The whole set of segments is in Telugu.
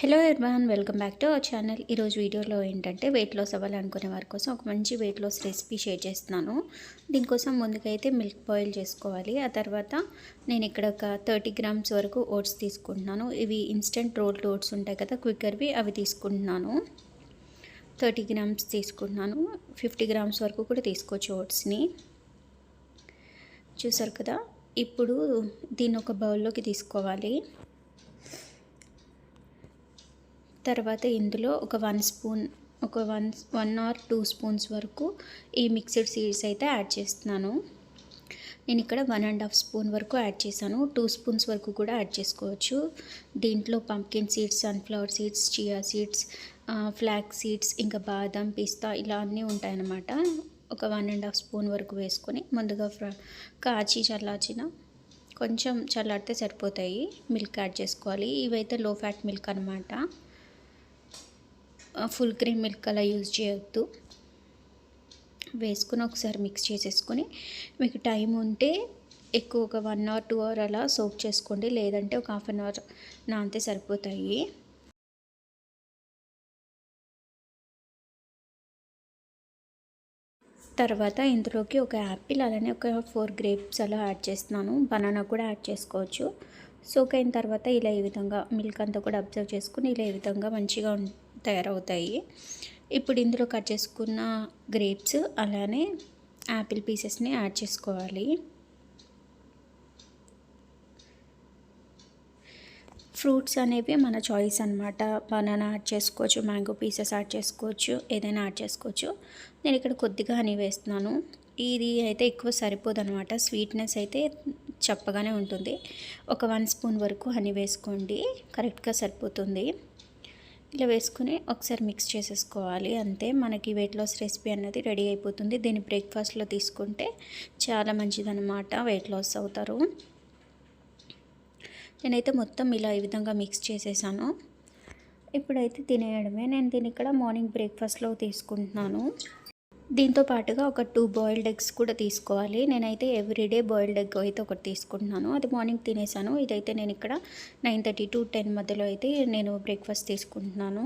Hello everyone, welcome back to our channel. ఈరోజు వీడియోలో ఏంటంటే వెయిట్ లాస్ అవ్వాలనుకునే వారి కోసం ఒక మంచి వెయిట్ లాస్ రెసిపీ షేర్ చేస్తున్నాను. దీనికోసం ముందుకైతే మిల్క్ బాయిల్ చేసుకోవాలి. ఆ తర్వాత నేను ఇక్కడ ఒక 30 గ్రామ్స్ వరకు ఓట్స్ తీసుకుంటున్నాను. ఇవి ఇన్స్టెంట్ రోల్డ్ ఓట్స్ ఉంటాయి కదా, క్విక్కర్వి, అవి తీసుకుంటున్నాను. 30 గ్రామ్స్ తీసుకుంటున్నాను. 50 గ్రామ్స్ వరకు కూడా తీసుకోవచ్చు ఓట్స్ని. చూసారు కదా. ఇప్పుడు దీన్ని ఒక బౌల్లోకి తీసుకోవాలి. తర్వాత ఇందులో ఒక 1 స్పూన్, ఒక 1 ఆర్ 2 స్పూన్స్ వరకు ఈ మిక్స్డ్ సీడ్స్ అయితే యాడ్ చేస్తున్నాను. నేను ఇక్కడ 1.5 స్పూన్ వరకు యాడ్ చేశాను. 2 స్పూన్స్ వరకు కూడా యాడ్ చేసుకోవచ్చు. దీంట్లో pumpkin seeds, sunflower seeds, chia seeds, flax seeds, ఇంకా బాదం, పిస్తా ఇలా అన్నీ ఉంటాయన్నమాట. ఒక 1.5 స్పూన్ వరకు వేసుకొని ముందుగా కాచి చల్లార్చిన కొంచెం చల్లారితే సరిపోతాయి. మిల్క్ యాడ్ చేసుకోవాలి. ఇవైతే లో ఫ్యాట్ మిల్క్ అనమాట. ఫుల్ క్రీమ్ మిల్క్ అలా యూజ్ చేయొద్దు. వేసుకుని ఒకసారి మిక్స్ చేసేసుకొని, మీకు టైం ఉంటే ఎక్కువ ఒక 1 ఆర్ 2 అవర్ అలా సోక్ చేసుకోండి. లేదంటే ఒక హాఫ్ అన్ అవర్ నానితే సరిపోతాయి. తర్వాత ఇందులోకి ఒక యాపిల్, అలానే ఒక 4 గ్రేప్స్ అలా యాడ్ చేస్తున్నాను. బనానా కూడా యాడ్ చేసుకోవచ్చు. సోక్ అయిన తర్వాత ఇలా ఈ విధంగా మిల్క్ అంతా కూడా అబ్జర్వ్ చేసుకుని ఇలా ఈ విధంగా మంచిగా తయారవుతాయి. ఇప్పుడు ఇందులో కట్ చేసుకున్న గ్రేప్స్ అలానే యాపిల్ పీసెస్ని యాడ్ చేసుకోవాలి. ఫ్రూట్స్ అనేవి మన చాయిస్ అనమాట. బనానా యాడ్ చేసుకోవచ్చు, మ్యాంగో పీసెస్ యాడ్ చేసుకోవచ్చు, ఏదైనా యాడ్ చేసుకోవచ్చు. నేను ఇక్కడ కొద్దిగా హనీ వేస్తున్నాను. ఇది అయితే ఎక్కువ సరిపోదు అనమాట. స్వీట్నెస్ అయితే చప్పగానే ఉంటుంది. ఒక 1 స్పూన్ వరకు హనీ వేసుకోండి, కరెక్ట్గా సరిపోతుంది. ఇలా వేసుకుని ఒకసారి మిక్స్ చేసేసుకోవాలి. అంతే, మనకి వెయిట్ లాస్ రెసిపీ అన్నది రెడీ అయిపోతుంది. దీన్ని బ్రేక్ఫాస్ట్లో తీసుకుంటే చాలా మంచిదన్నమాట. వెయిట్ లాస్ అవుతారు. నేనైతే మొత్తం ఇలా ఈ విధంగా మిక్స్ చేసేసాను. ఇప్పుడైతే తినేయడమే. నేను దీన్ని ఇక్కడ మార్నింగ్ బ్రేక్ఫాస్ట్లో తీసుకుంటున్నాను. దీంతో పాటుగా ఒక 2 బాయిల్డ్ ఎగ్స్ కూడా తీసుకోవాలి. నేనైతే ఎవ్రీడే బాయిల్డ్ ఎగ్ అయితే ఒకటి తీసుకుంటున్నాను. అది మార్నింగ్ తినేసాను. ఇదైతే నేను ఇక్కడ 9:30 to 10 మధ్యలో అయితే నేను బ్రేక్ఫాస్ట్ తీసుకుంటున్నాను.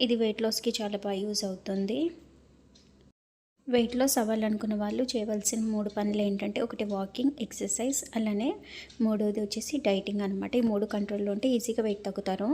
ఇది వెయిట్ లాస్కి చాలా బాగా యూజ్ అవుతుంది. వెయిట్ లాస్ అవ్వాలనుకున్న వాళ్ళు చేయవలసిన 3 పనులు ఏంటంటే, ఒకటి వాకింగ్, ఎక్సర్సైజ్, అలానే మూడోది వచ్చేసి డైటింగ్ అనమాట. ఈ 3 కంట్రోల్లో ఉంటే ఈజీగా వెయిట్ తగ్గుతారు.